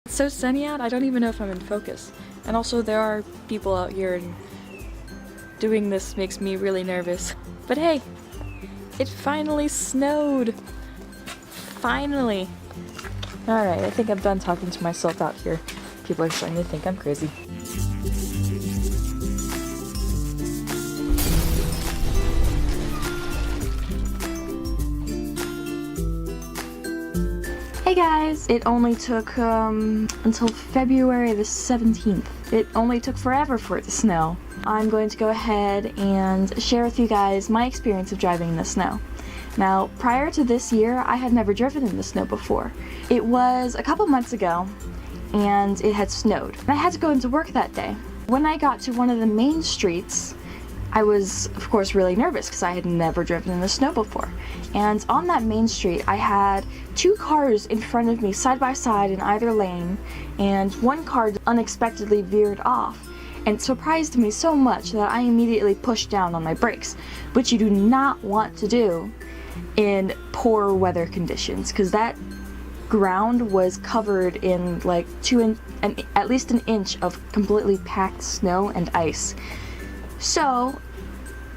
It's so sunny out, I don't even know if I'm in focus. And also there are people out here and doing this makes me really nervous. But hey, it finally snowed. Finally. Alright, I think I'm done talking to myself out here. People are starting to think I'm crazy. Hey guys! It only took until February the 17th. It only took forever for it to snow. I'm going to go ahead and share with you guys my experience of driving in the snow. Now, prior to this year, I had never driven in the snow before. It was a couple months ago, and it had snowed. And I had to go into work that day. When I got to one of the main streets, I was, of course, really nervous because I had never driven in the snow before. And on that main street, I had two cars in front of me side by side in either lane, and one car unexpectedly veered off and surprised me so much that I immediately pushed down on my brakes, which you do not want to do in poor weather conditions, because that ground was covered in like at least an inch of completely packed snow and ice. So,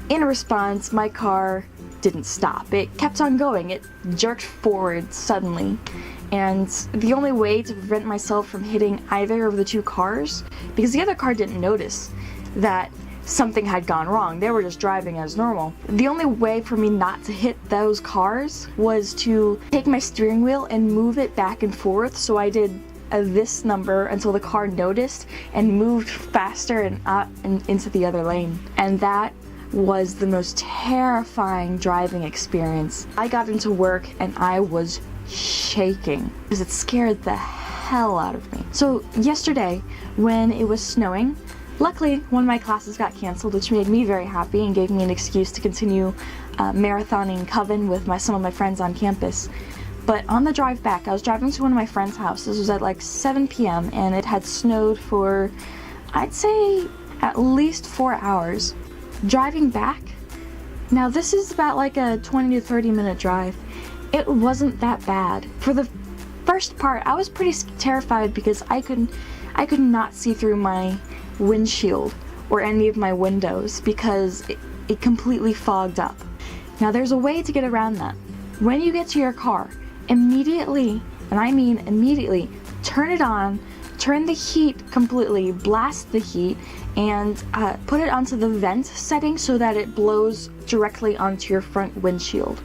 in response, my car didn't stop. It kept on going. It jerked forward suddenly. And the only way to prevent myself from hitting either of the two cars, because the other car didn't notice that something had gone wrong. They were just driving as normal. The only way for me not to hit those cars was to take my steering wheel and move it back and forth. So I did this number until the car noticed and moved faster and into the other lane. And that was the most terrifying driving experience. I got into work and I was shaking because it scared the hell out of me. So yesterday, when it was snowing, luckily one of my classes got canceled, which made me very happy and gave me an excuse to continue marathoning Coven with some of my friends on campus. But on the drive back, I was driving to one of my friend's house. This was at like 7 p.m. and it had snowed for, I'd say, at least 4 hours. Driving back, now this is about like a 20 to 30 minute drive. It wasn't that bad. For the first part, I was pretty terrified because I could not see through my windshield or any of my windows because it completely fogged up. Now there's a way to get around that. When you get to your car, immediately, and I mean immediately, turn it on, turn the heat completely, blast the heat, and put it onto the vent setting so that it blows directly onto your front windshield.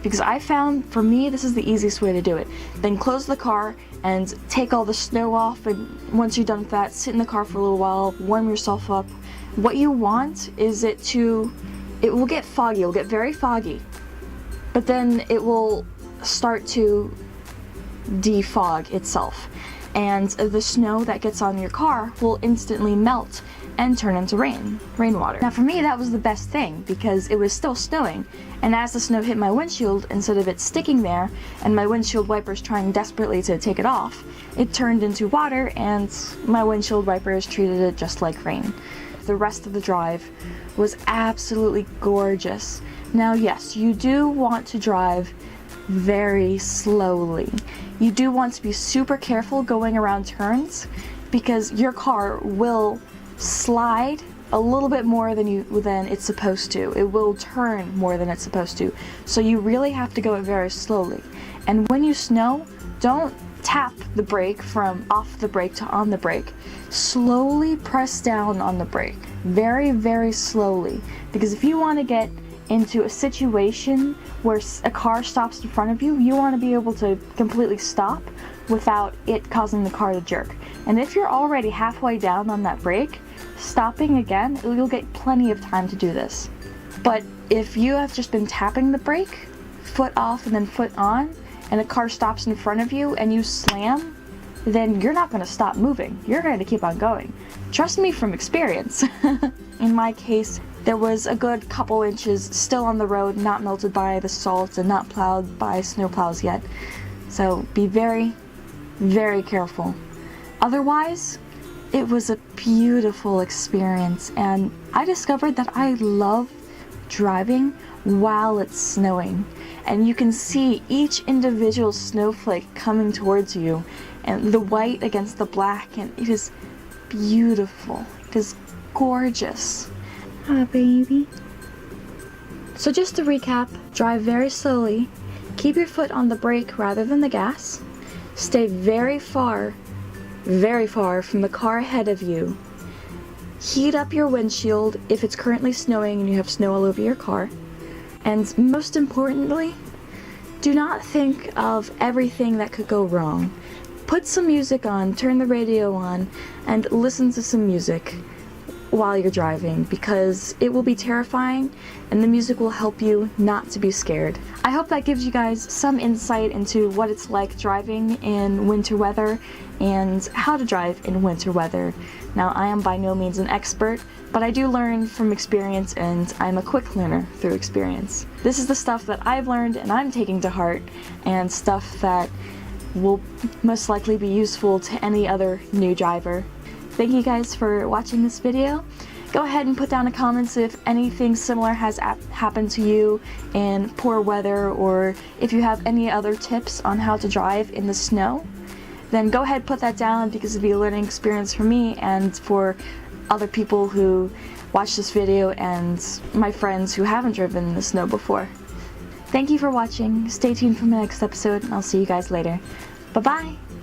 Because I found, for me, this is the easiest way to do it. Then close the car and take all the snow off, and once you're done with that, sit in the car for a little while, warm yourself up. What you want is it will get foggy, it will get very foggy, but then it will start to defog itself, and the snow that gets on your car will instantly melt and turn into rainwater. Now for me, that was the best thing because it was still snowing, and as the snow hit my windshield, instead of it sticking there and my windshield wipers trying desperately to take it off, it turned into water and my windshield wipers treated it just like rain. The rest of the drive was absolutely gorgeous. Now yes, you do want to drive very slowly. You do want to be super careful going around turns because your car will slide a little bit more than it's supposed to. It will turn more than it's supposed to. So you really have to go it very slowly. And when you snow, don't tap the brake from off the brake to on the brake. Slowly press down on the brake. Very, very slowly. Because if you want to get into a situation where a car stops in front of you, you want to be able to completely stop without it causing the car to jerk. And if you're already halfway down on that brake, stopping again, you'll get plenty of time to do this. But if you have just been tapping the brake, foot off and then foot on, and a car stops in front of you and you slam, then you're not going to stop moving. You're going to keep on going. Trust me from experience. In my case, there was a good couple inches still on the road, not melted by the salt and not plowed by snowplows yet. So be very, very careful. Otherwise, it was a beautiful experience, and I discovered that I love driving while it's snowing. And you can see each individual snowflake coming towards you, and the white against the black, and it is beautiful. It is gorgeous. Ah, baby. So just to recap, drive very slowly, keep your foot on the brake rather than the gas, stay very far from the car ahead of you, heat up your windshield if it's currently snowing and you have snow all over your car, and most importantly, do not think of everything that could go wrong. Put some music on, turn the radio on, and listen to some music while you're driving, because it will be terrifying and the music will help you not to be scared. I hope that gives you guys some insight into what it's like driving in winter weather and how to drive in winter weather. Now, I am by no means an expert, but I do learn from experience, and I'm a quick learner through experience. This is the stuff that I've learned and I'm taking to heart, and stuff that will most likely be useful to any other new driver. Thank you guys for watching this video. Go ahead and put down in the comments if anything similar has happened to you in poor weather, or if you have any other tips on how to drive in the snow. Then go ahead and put that down, because it'll be a learning experience for me and for other people who watch this video and my friends who haven't driven in the snow before. Thank you for watching. Stay tuned for my next episode, and I'll see you guys later. Bye-bye!